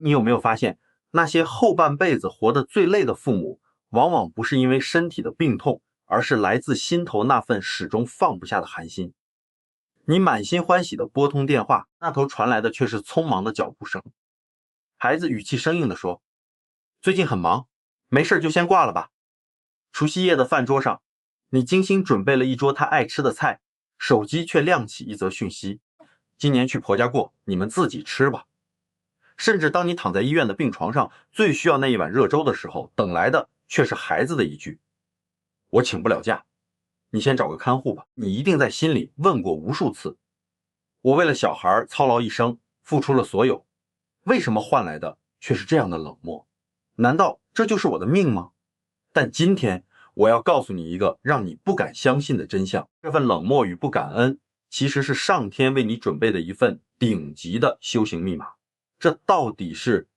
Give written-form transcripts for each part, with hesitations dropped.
你有没有发现，那些后半辈子活得最累的父母，往往不是因为身体的病痛，而是来自心头那份始终放不下的寒心。你满心欢喜的拨通电话，那头传来的却是匆忙的脚步声。孩子语气生硬地说：最近很忙，没事就先挂了吧。除夕夜的饭桌上，你精心准备了一桌他爱吃的菜，手机却亮起一则讯息：今年去婆家过，你们自己吃吧。甚至当你躺在医院的病床上，最需要那一碗热粥的时候，等来的却是孩子的一句：我请不了假，你先找个看护吧。你一定在心里问过无数次，我为了小孩操劳一生，付出了所有，为什么换来的却是这样的冷漠？难道这就是我的命吗？但今天我要告诉你一个让你不敢相信的真相，这份冷漠与不感恩，其实是上天为你准备的一份顶级的修行密码。这到底是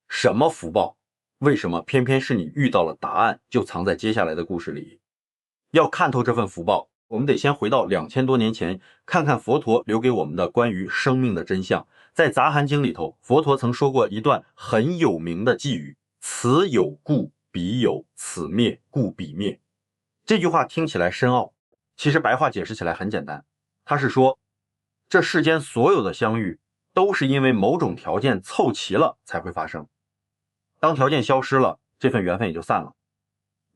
什么福报？为什么偏偏是你遇到了答案，就藏在接下来的故事里？要看透这份福报，我们得先回到2000多年前，看看佛陀留给我们的关于生命的真相。在杂含经里头，佛陀曾说过一段很有名的寄语：此有故彼有，此灭故彼灭。这句话听起来深奥，其实白话解释起来很简单，他是说这世间所有的相遇都是因为某种条件凑齐了才会发生，当条件消失了，这份缘分也就散了。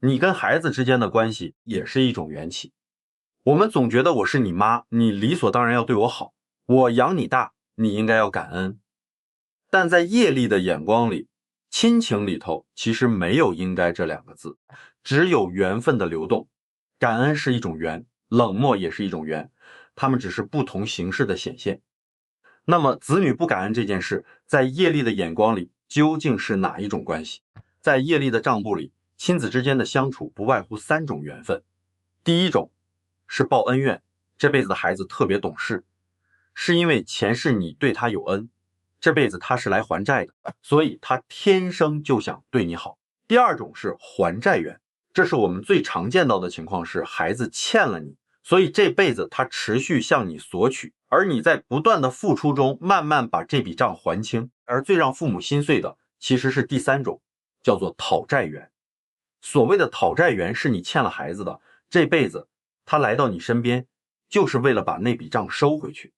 你跟孩子之间的关系也是一种缘起，我们总觉得我是你妈，你理所当然要对我好，我养你大，你应该要感恩。但在业力的眼光里，亲情里头其实没有应该这两个字，只有缘分的流动。感恩是一种缘，冷漠也是一种缘，它们只是不同形式的显现。那么子女不感恩这件事，在业力的眼光里究竟是哪一种关系？在业力的账簿里，亲子之间的相处不外乎3种缘分。第一种是报恩怨，这辈子的孩子特别懂事，是因为前世你对他有恩，这辈子他是来还债的，所以他天生就想对你好。第二种是还债缘，这是我们最常见到的情况，是孩子欠了你，所以这辈子他持续向你索取，而你在不断的付出中慢慢把这笔账还清。而最让父母心碎的其实是第3种，叫做讨债缘。所谓的讨债缘是你欠了孩子的，这辈子他来到你身边就是为了把那笔账收回去。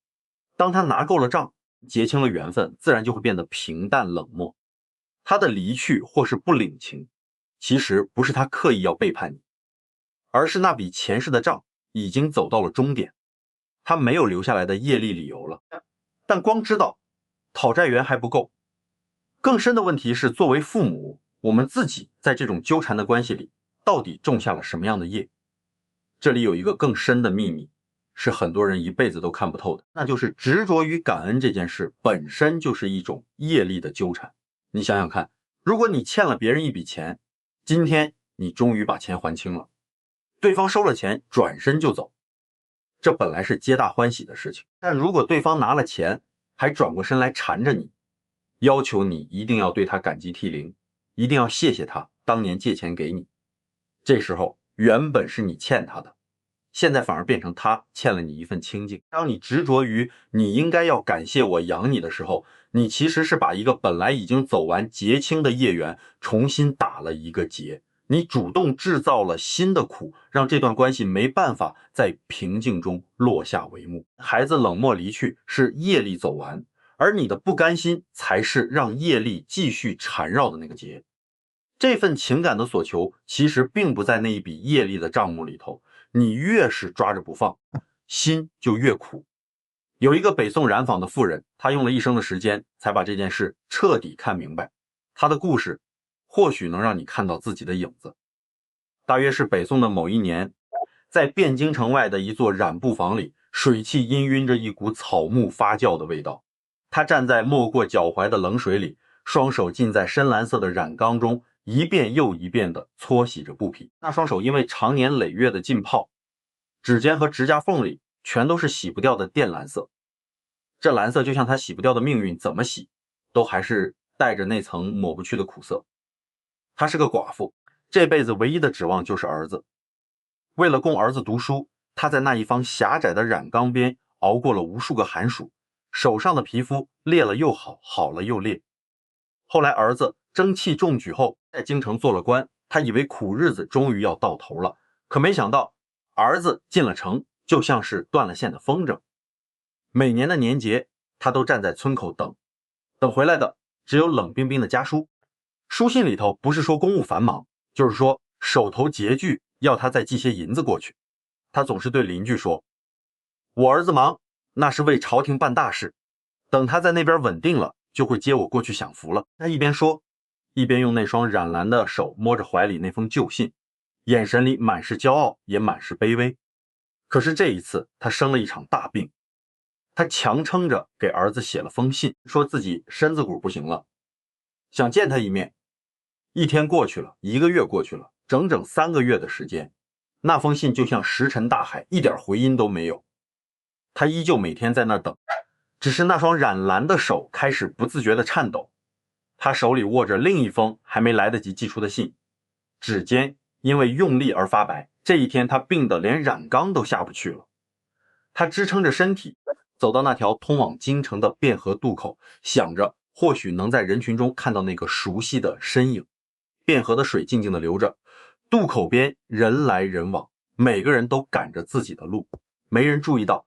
当他拿够了账，结清了缘分，自然就会变得平淡冷漠。他的离去或是不领情，其实不是他刻意要背叛你，而是那笔前世的账已经走到了终点，他没有留下来的业力理由了。但光知道讨债缘还不够，更深的问题是，作为父母，我们自己在这种纠缠的关系里到底种下了什么样的业？这里有一个更深的秘密，是很多人一辈子都看不透的，那就是执着于感恩这件事本身就是一种业力的纠缠。你想想看，如果你欠了别人一笔钱，今天你终于把钱还清了，对方收了钱转身就走，这本来是皆大欢喜的事情。但如果对方拿了钱还转过身来缠着你，要求你一定要对他感激涕零，一定要谢谢他当年借钱给你，这时候原本是你欠他的，现在反而变成他欠了你一份清净。当你执着于你应该要感谢我养你的时候，你其实是把一个本来已经走完结清的业缘重新打了一个结，你主动制造了新的苦，让这段关系没办法在平静中落下帷幕。孩子冷漠离去是业力走完，而你的不甘心才是让业力继续缠绕的那个结。这份情感的所求其实并不在那一笔业力的账目里头，你越是抓着不放，心就越苦。有一个北宋染坊的妇人，她用了一生的时间才把这件事彻底看明白。她的故事或许能让你看到自己的影子。大约是北宋的某一年，在汴京城外的一座染布坊里，水汽氤氲着一股草木发酵的味道。他站在没过脚踝的冷水里，双手浸在深蓝色的染缸中，一遍又一遍地搓洗着布匹。那双手因为长年累月的浸泡，指尖和指甲缝里全都是洗不掉的靛蓝色。这蓝色就像他洗不掉的命运，怎么洗都还是带着那层抹不去的苦涩。她是个寡妇，这辈子唯一的指望就是儿子。为了供儿子读书，她在那一方狭窄的染缸边熬过了无数个寒暑，手上的皮肤裂了又好，好了又裂。后来儿子争气中举后，在京城做了官，他以为苦日子终于要到头了，可没想到儿子进了城，就像是断了线的风筝。每年的年节，他都站在村口等回来的只有冷冰冰的家书。书信里头不是说公务繁忙，就是说手头拮据，要他再寄些银子过去。他总是对邻居说，我儿子忙，那是为朝廷办大事，等他在那边稳定了，就会接我过去享福了。他一边说，一边用那双染蓝的手摸着怀里那封旧信，眼神里满是骄傲，也满是卑微。可是这一次他生了一场大病，他强撑着给儿子写了封信，说自己身子骨不行了，想见他一面。一天过去了，一个月过去了，整整3个月的时间，那封信就像石沉大海，一点回音都没有。他依旧每天在那等，只是那双染蓝的手开始不自觉地颤抖。他手里握着另一封还没来得及寄出的信，指尖因为用力而发白。这一天他病得连染缸都下不去了。他支撑着身体走到那条通往京城的汴河渡口，想着或许能在人群中看到那个熟悉的身影。汴河的水静静地流着，渡口边人来人往，每个人都赶着自己的路。没人注意到，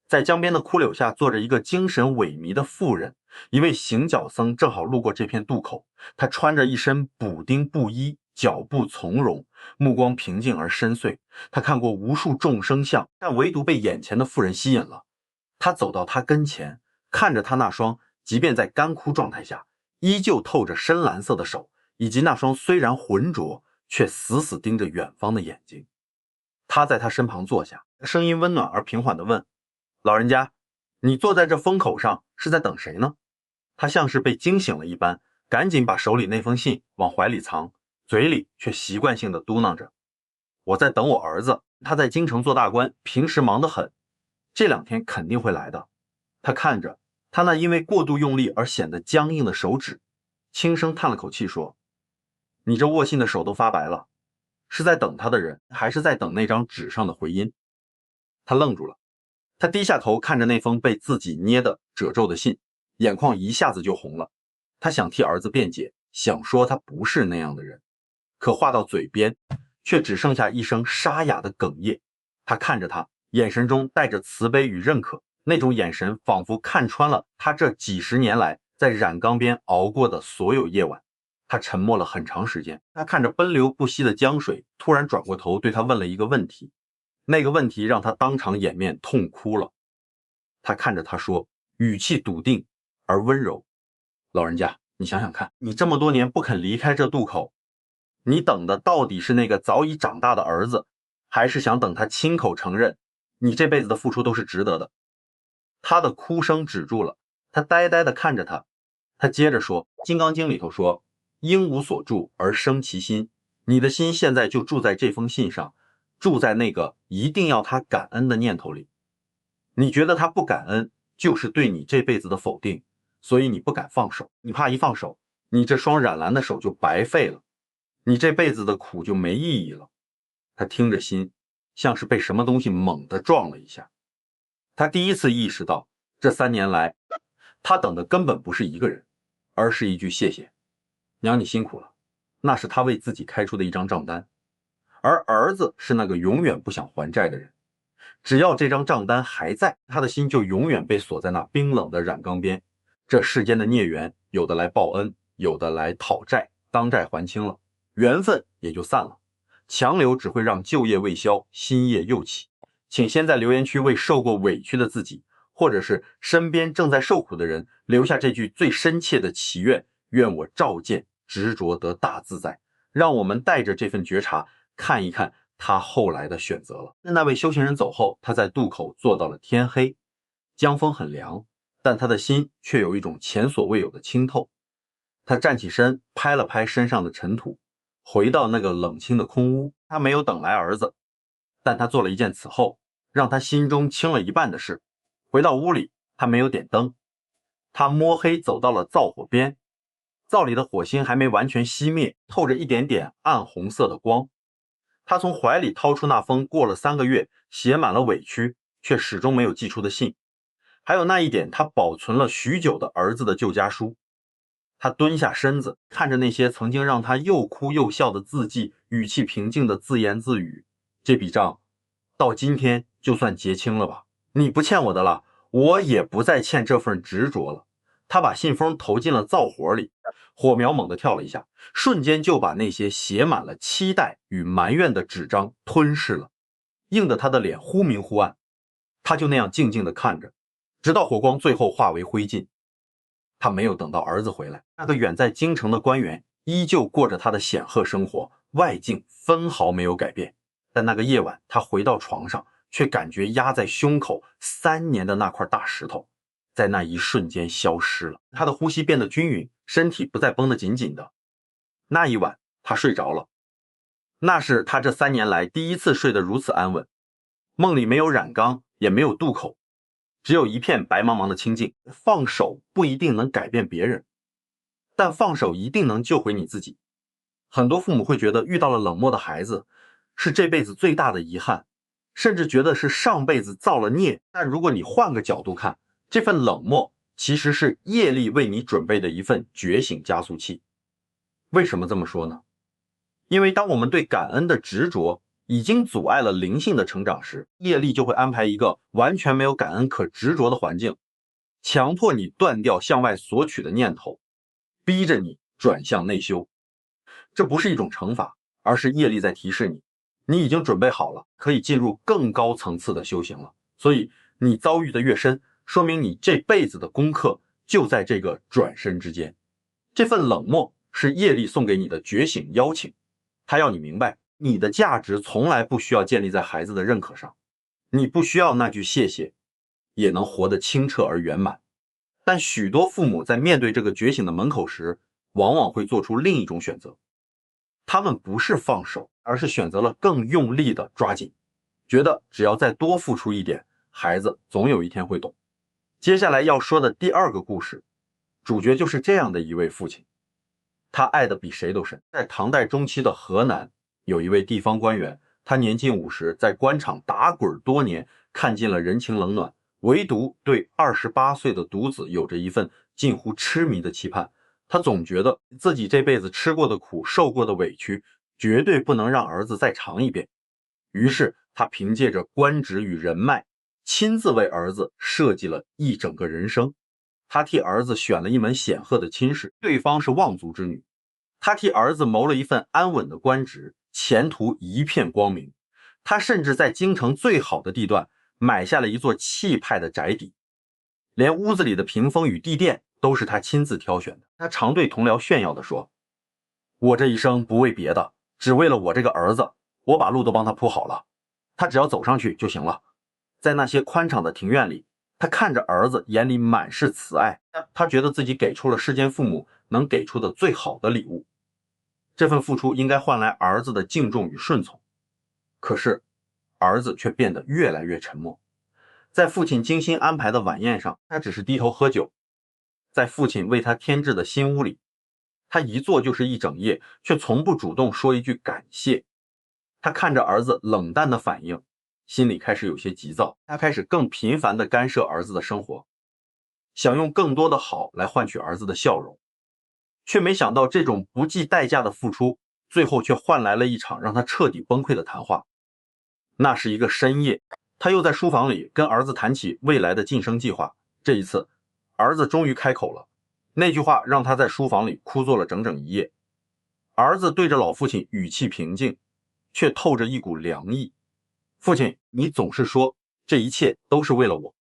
在江边的枯柳下坐着一个精神萎靡的妇人。一位行脚僧正好路过这片渡口，他穿着一身补丁布衣，脚步从容，目光平静而深邃。他看过无数众生相，但唯独被眼前的妇人吸引了。他走到她跟前，看着她那双即便在干枯状态下依旧透着深蓝色的手，以及那双虽然浑浊却死死盯着远方的眼睛。他在他身旁坐下，声音温暖而平缓地问，老人家，你坐在这风口上是在等谁呢？他像是被惊醒了一般，赶紧把手里那封信往怀里藏，嘴里却习惯性地嘟囔着，我在等我儿子，他在京城做大官，平时忙得很，这2天肯定会来的。他看着他那因为过度用力而显得僵硬的手指，轻声叹了口气说，你这握信的手都发白了，是在等他的人，还是在等那张纸上的回音？他愣住了，他低下头看着那封被自己捏的褶皱的信，眼眶一下子就红了。他想替儿子辩解，想说他不是那样的人，可话到嘴边却只剩下一声沙哑的哽咽。他看着他，眼神中带着慈悲与认可，那种眼神仿佛看穿了他这几十年来在染缸边熬过的所有夜晚。他沉默了很长时间，他看着奔流不息的江水，突然转过头对他问了一个问题，那个问题让他当场掩面痛哭了。他看着他说，语气笃定而温柔，老人家，你想想看，你这么多年不肯离开这渡口，你等的到底是那个早已长大的儿子，还是想等他亲口承认你这辈子的付出都是值得的？他的哭声止住了，他呆呆地看着他。他接着说，《金刚经》里头说，应无所住而生其心，你的心现在就住在这封信上，住在那个一定要他感恩的念头里。你觉得他不感恩，就是对你这辈子的否定，所以你不敢放手，你怕一放手，你这双染蓝的手就白费了，你这辈子的苦就没意义了。他听着心像是被什么东西猛地撞了一下。他第一次意识到，这3年来他等的根本不是一个人，而是一句谢谢，娘你辛苦了，那是他为自己开出的一张账单。而儿子是那个永远不想还债的人，只要这张账单还在，他的心就永远被锁在那冰冷的染缸边。这世间的孽缘，有的来报恩，有的来讨债，当债还清了，缘分也就散了。强留只会让旧业未消，新业又起。请先在留言区为受过委屈的自己，或者是身边正在受苦的人，留下这句最深切的祈愿，愿我照见执着得大自在。让我们带着这份觉察，看一看他后来的选择了。那位修行人走后，他在渡口坐到了天黑，江风很凉，但他的心却有一种前所未有的清透。他站起身，拍了拍身上的尘土，回到那个冷清的空屋。他没有等来儿子，但他做了一件此后让他心中轻了一半的事。回到屋里，他没有点灯，他摸黑走到了灶火边，灶里的火星还没完全熄灭，透着一点点暗红色的光。他从怀里掏出那封过了3个月写满了委屈却始终没有寄出的信，还有那一点他保存了许久的儿子的旧家书。他蹲下身子，看着那些曾经让他又哭又笑的字迹，语气平静的自言自语，这笔账到今天就算结清了吧，你不欠我的了，我也不再欠这份执着了。他把信封投进了灶火里，火苗猛地跳了一下，瞬间就把那些写满了期待与埋怨的纸张吞噬了，映得他的脸忽明忽暗。他就那样静静地看着，直到火光最后化为灰烬。他没有等到儿子回来，那个远在京城的官员依旧过着他的显赫生活，外境分毫没有改变。但那个夜晚，他回到床上，却感觉压在胸口3年的那块大石头在那一瞬间消失了。他的呼吸变得均匀，身体不再绷得紧紧的。那一晚他睡着了，那是他这3年来第一次睡得如此安稳。梦里没有染缸，也没有渡口，只有一片白茫茫的清静。放手不一定能改变别人，但放手一定能救回你自己。很多父母会觉得遇到了冷漠的孩子是这辈子最大的遗憾，甚至觉得是上辈子造了孽。但如果你换个角度看，这份冷漠其实是业力为你准备的一份觉醒加速器。为什么这么说呢？因为当我们对感恩的执着已经阻碍了灵性的成长时，业力就会安排一个完全没有感恩可执着的环境，强迫你断掉向外索取的念头，逼着你转向内修。这不是一种惩罚，而是业力在提示你，你已经准备好了，可以进入更高层次的修行了。所以你遭遇的越深，说明你这辈子的功课就在这个转身之间。这份冷漠是业力送给你的觉醒邀请，它要你明白，你的价值从来不需要建立在孩子的认可上，你不需要那句谢谢，也能活得清澈而圆满。但许多父母在面对这个觉醒的门口时，往往会做出另一种选择，他们不是放手，而是选择了更用力的抓紧，觉得只要再多付出一点，孩子总有一天会懂。接下来要说的第2个故事，主角就是这样的一位父亲，他爱的比谁都深。在唐代中期的河南，有一位地方官员，他年近50，在官场打滚多年，看尽了人情冷暖，唯独对28岁的独子有着一份近乎痴迷的期盼。他总觉得自己这辈子吃过的苦，受过的委屈，绝对不能让儿子再尝一遍。于是他凭借着官职与人脉，亲自为儿子设计了一整个人生。他替儿子选了一门显赫的亲事，对方是望族之女。他替儿子谋了一份安稳的官职，前途一片光明。他甚至在京城最好的地段买下了一座气派的宅邸，连屋子里的屏风与地垫都是他亲自挑选的。他常对同僚炫耀地说，我这一生不为别的，只为了我这个儿子，我把路都帮他铺好了，他只要走上去就行了。在那些宽敞的庭院里，他看着儿子，眼里满是慈爱，他觉得自己给出了世间父母能给出的最好的礼物。这份付出应该换来儿子的敬重与顺从，可是儿子却变得越来越沉默。在父亲精心安排的晚宴上，他只是低头喝酒；在父亲为他添置的新屋里，他一坐就是一整夜，却从不主动说一句感谢。他看着儿子冷淡的反应，心里开始有些急躁。他开始更频繁地干涉儿子的生活，想用更多的好来换取儿子的笑容，却没想到这种不计代价的付出，最后却换来了一场让他彻底崩溃的谈话。那是一个深夜，他又在书房里跟儿子谈起未来的晋升计划。这一次，儿子终于开口了，那句话让他在书房里哭坐了整整一夜。儿子对着老父亲语气平静，却透着一股凉意。父亲，你总是说这一切都是为了我，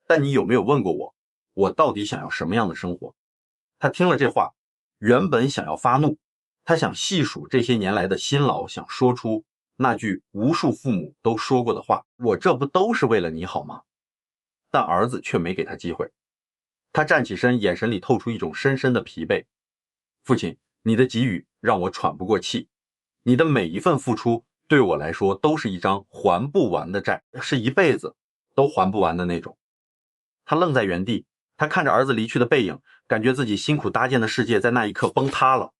但你有没有问过我，我到底想要什么样的生活？他听了这话，原本想要发怒，他想细数这些年来的辛劳，想说出那句无数父母都说过的话，我这不都是为了你好吗？但儿子却没给他机会。他站起身，眼神里透出一种深深的疲惫。父亲，你的给予让我喘不过气，你的每一份付出对我来说都是一张还不完的债，是一辈子都还不完的那种。他愣在原地，他看着儿子离去的背影，感觉自己辛苦搭建的世界在那一刻崩塌了。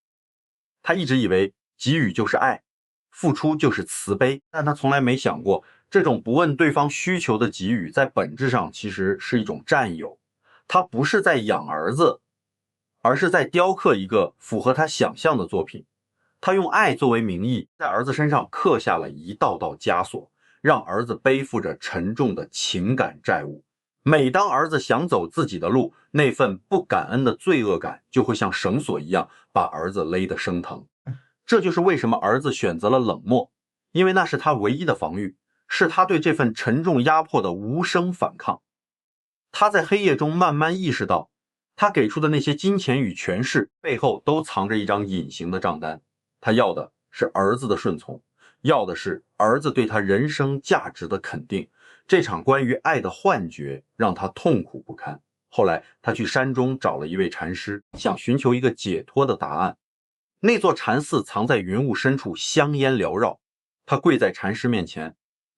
他一直以为给予就是爱，付出就是慈悲，但他从来没想过，这种不问对方需求的给予，在本质上其实是一种占有。他不是在养儿子，而是在雕刻一个符合他想象的作品。他用爱作为名义，在儿子身上刻下了一道道枷锁，让儿子背负着沉重的情感债务。每当儿子想走自己的路，那份不感恩的罪恶感就会像绳索一样把儿子勒得生疼。这就是为什么儿子选择了冷漠，因为那是他唯一的防御，是他对这份沉重压迫的无声反抗。他在黑夜中慢慢意识到，他给出的那些金钱与权势背后都藏着一张隐形的账单。他要的是儿子的顺从，要的是儿子对他人生价值的肯定。这场关于爱的幻觉让他痛苦不堪。后来他去山中找了一位禅师，想寻求一个解脱的答案。那座禅寺藏在云雾深处，香烟缭绕。他跪在禅师面前，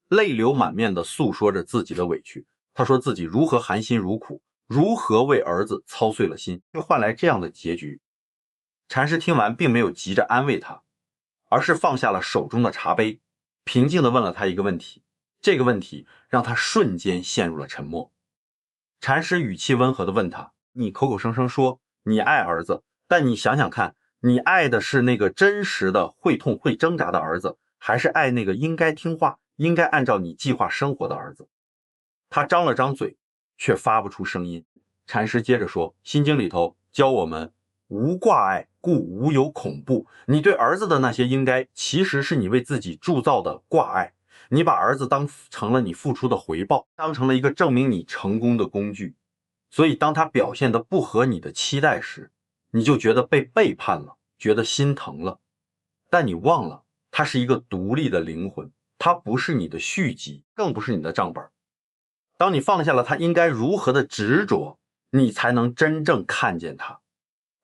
泪流满面地诉说着自己的委屈。他说自己如何含辛茹苦，如何为儿子操碎了心，却换来这样的结局。禅师听完并没有急着安慰他，而是放下了手中的茶杯，平静地问了他一个问题。这个问题让他瞬间陷入了沉默。禅师语气温和地问他，你口口声声说你爱儿子，但你想想看，你爱的是那个真实的会痛会挣扎的儿子，还是爱那个应该听话应该按照你计划生活的儿子？他张了张嘴，却发不出声音。禅师接着说，心经里头教我们无挂碍，故无有恐怖。你对儿子的那些应该，其实是你为自己铸造的挂碍。你把儿子当成了你付出的回报，当成了一个证明你成功的工具。所以当他表现得不合你的期待时，你就觉得被背叛了，觉得心疼了。但你忘了，他是一个独立的灵魂，他不是你的续集，更不是你的账本。当你放下了他应该如何的执着，你才能真正看见他。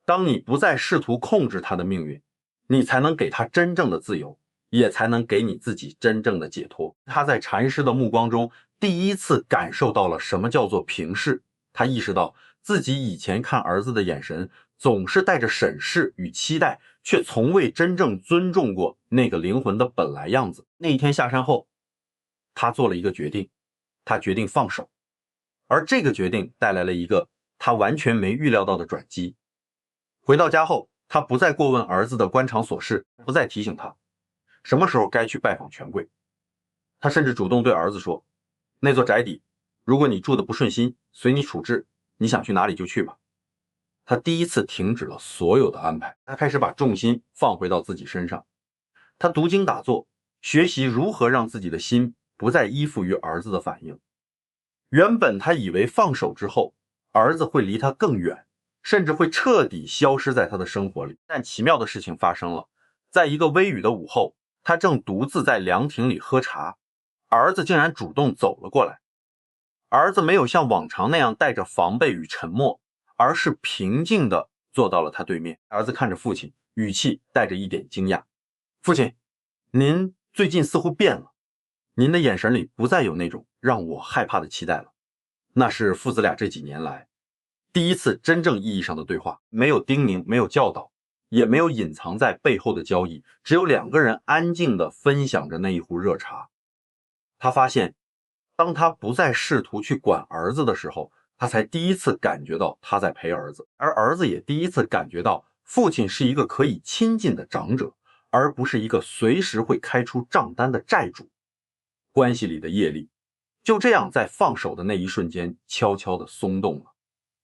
当你不再试图控制他的命运，你才能给他真正的自由，也才能给你自己真正的解脱。他在禅师的目光中第一次感受到了什么叫做平视。他意识到自己以前看儿子的眼神总是带着审视与期待，却从未真正尊重过那个灵魂的本来样子。那一天下山后，他做了一个决定，他决定放手。而这个决定带来了一个他完全没预料到的转机。回到家后，他不再过问儿子的官场琐事，不再提醒他什么时候该去拜访权贵。他甚至主动对儿子说，那座宅邸，如果你住的不顺心，随你处置，你想去哪里就去吧。他第一次停止了所有的安排，他开始把重心放回到自己身上。他读经打坐，学习如何让自己的心不再依附于儿子的反应。原本他以为放手之后，儿子会离他更远，甚至会彻底消失在他的生活里。但奇妙的事情发生了，在一个微雨的午后，他正独自在凉亭里喝茶，儿子竟然主动走了过来。儿子没有像往常那样带着防备与沉默，而是平静地坐到了他对面。儿子看着父亲，语气带着一点惊讶，父亲，您最近似乎变了，您的眼神里不再有那种让我害怕的期待了。那是父子俩这几年来第一次真正意义上的对话，没有叮咛，没有教导，也没有隐藏在背后的交易，只有两个人安静地分享着那一壶热茶。他发现，当他不再试图去管儿子的时候，他才第一次感觉到他在陪儿子，而儿子也第一次感觉到父亲是一个可以亲近的长者，而不是一个随时会开出账单的债主。关系里的业力就这样在放手的那一瞬间悄悄地松动了。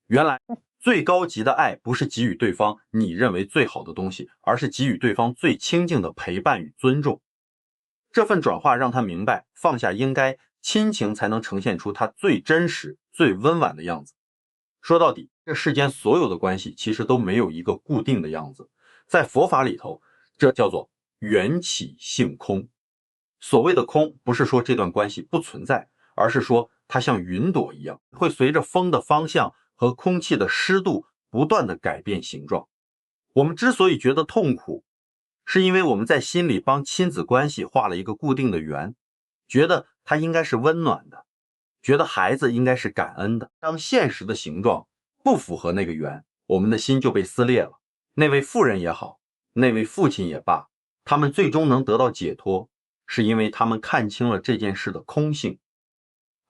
原来最高级的爱不是给予对方你认为最好的东西，而是给予对方最亲近的陪伴与尊重。这份转化让他明白，放下应该，亲情才能呈现出他最真实最温婉的样子。说到底，这世间所有的关系其实都没有一个固定的样子，在佛法里头，这叫做缘起性空。所谓的空，不是说这段关系不存在，而是说它像云朵一样，会随着风的方向和空气的湿度不断的改变形状。我们之所以觉得痛苦，是因为我们在心里帮亲子关系画了一个固定的圆，觉得它应该是温暖的，觉得孩子应该是感恩的。当现实的形状不符合那个圆，我们的心就被撕裂了。那位妇人也好，那位父亲也罢，他们最终能得到解脱，是因为他们看清了这件事的空性。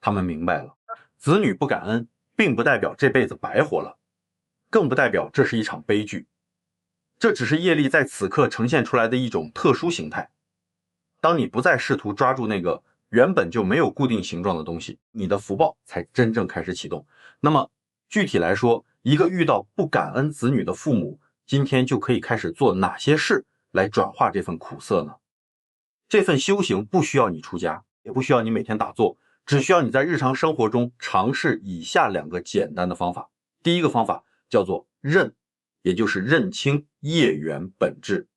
他们明白了，子女不感恩并不代表这辈子白活了，更不代表这是一场悲剧。这只是业力在此刻呈现出来的一种特殊形态。当你不再试图抓住那个原本就没有固定形状的东西，你的福报才真正开始启动。那么具体来说，一个遇到不感恩子女的父母，今天就可以开始做哪些事来转化这份苦涩呢？这份修行不需要你出家，也不需要你每天打坐，只需要你在日常生活中尝试以下2个简单的方法。第一个方法叫做认，也就是认清业缘本质。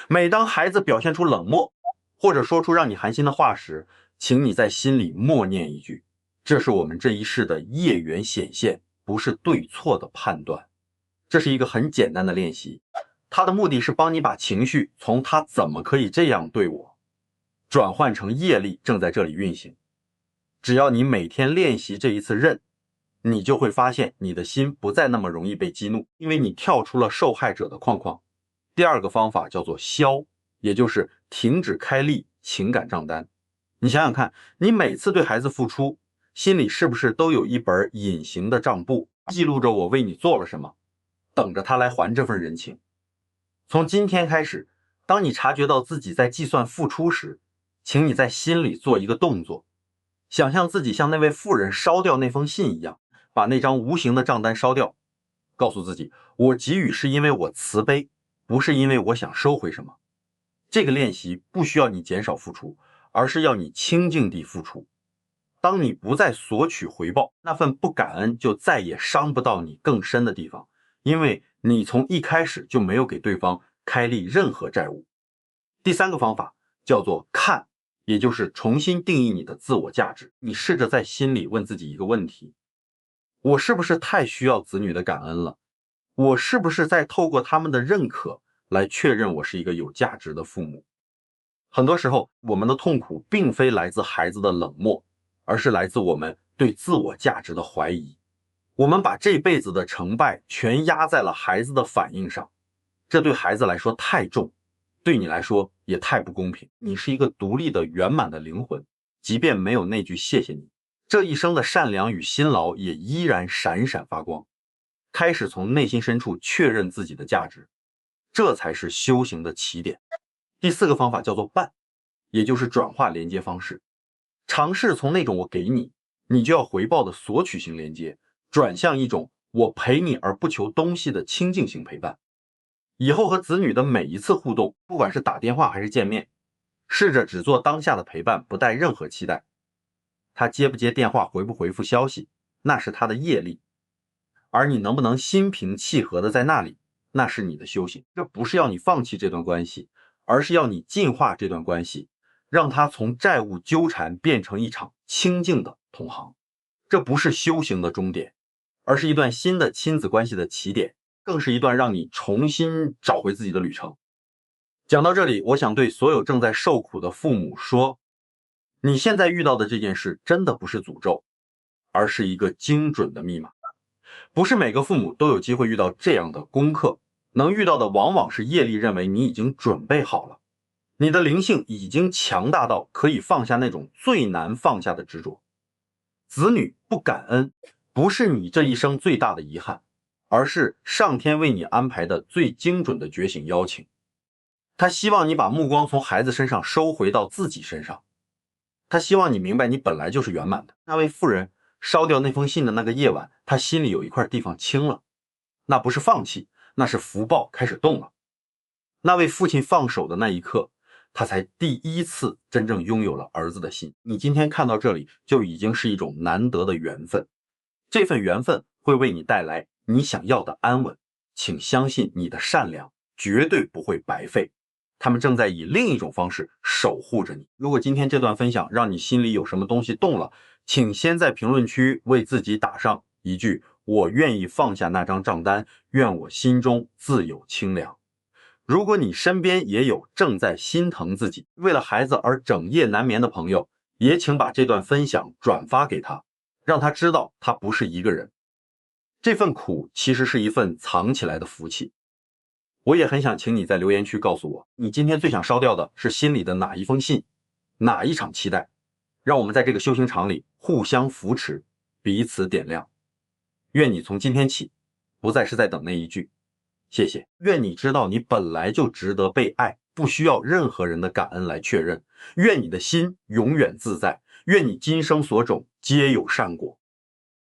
每当孩子表现出冷漠，或者说出让你寒心的话时，请你在心里默念一句，这是我们这一世的业缘显现，不是对错的判断。这是一个很简单的练习，它的目的是帮你把情绪从他怎么可以这样对我，转换成业力正在这里运行。只要你每天练习这一次认，你就会发现你的心不再那么容易被激怒，因为你跳出了受害者的框框。第2个方法叫做消，也就是停止开立情感账单。你想想看，你每次对孩子付出，心里是不是都有一本隐形的账簿，记录着我为你做了什么，等着他来还这份人情。从今天开始，当你察觉到自己在计算付出时，请你在心里做一个动作，想象自己像那位妇人烧掉那封信一样，把那张无形的账单烧掉，告诉自己，我给予是因为我慈悲，不是因为我想收回什么。这个练习不需要你减少付出，而是要你清净地付出。当你不再索取回报，那份不感恩就再也伤不到你更深的地方，因为你从一开始就没有给对方开立任何债务。第3个方法叫做看，也就是重新定义你的自我价值。你试着在心里问自己一个问题，我是不是太需要子女的感恩了？我是不是在透过他们的认可来确认我是一个有价值的父母？很多时候，我们的痛苦并非来自孩子的冷漠，而是来自我们对自我价值的怀疑。我们把这辈子的成败全压在了孩子的反应上，这对孩子来说太重，对你来说也太不公平。你是一个独立的圆满的灵魂，即便没有那句谢谢你，这一生的善良与辛劳也依然闪闪发光。开始从内心深处确认自己的价值，这才是修行的起点。第4个方法叫做伴，也就是转化连接方式。尝试从那种我给你，你就要回报的索取型连接，转向一种我陪你而不求东西的亲近型陪伴。以后和子女的每一次互动，不管是打电话还是见面，试着只做当下的陪伴，不带任何期待。他接不接电话，回不回复消息，那是他的业力，而你能不能心平气和的在那里，那是你的修行。这不是要你放弃这段关系，而是要你净化这段关系，让它从债务纠缠变成一场清净的同行。这不是修行的终点，而是一段新的亲子关系的起点，更是一段让你重新找回自己的旅程。讲到这里，我想对所有正在受苦的父母说，你现在遇到的这件事真的不是诅咒，而是一个精准的密码。不是每个父母都有机会遇到这样的功课，能遇到的往往是业力认为你已经准备好了，你的灵性已经强大到可以放下那种最难放下的执着。子女不感恩，不是你这一生最大的遗憾，而是上天为你安排的最精准的觉醒邀请。他希望你把目光从孩子身上收回到自己身上，他希望你明白你本来就是圆满的。那位妇人烧掉那封信的那个夜晚，他心里有一块地方轻了，那不是放弃，那是福报开始动了。那位父亲放手的那一刻，他才第一次真正拥有了儿子的心。你今天看到这里，就已经是一种难得的缘分，这份缘分会为你带来你想要的安稳。请相信你的善良绝对不会白费，他们正在以另一种方式守护着你。如果今天这段分享让你心里有什么东西动了，请先在评论区为自己打上一句，我愿意放下那张账单，愿我心中自有清凉。如果你身边也有正在心疼自己，为了孩子而整夜难眠的朋友，也请把这段分享转发给他，让他知道他不是一个人。这份苦其实是一份藏起来的福气。我也很想请你在留言区告诉我，你今天最想烧掉的是心里的哪一封信，哪一场期待？让我们在这个修行场里互相扶持，彼此点亮。愿你从今天起不再是在等那一句谢谢。愿你知道你本来就值得被爱，不需要任何人的感恩来确认。愿你的心永远自在，愿你今生所种皆有善果。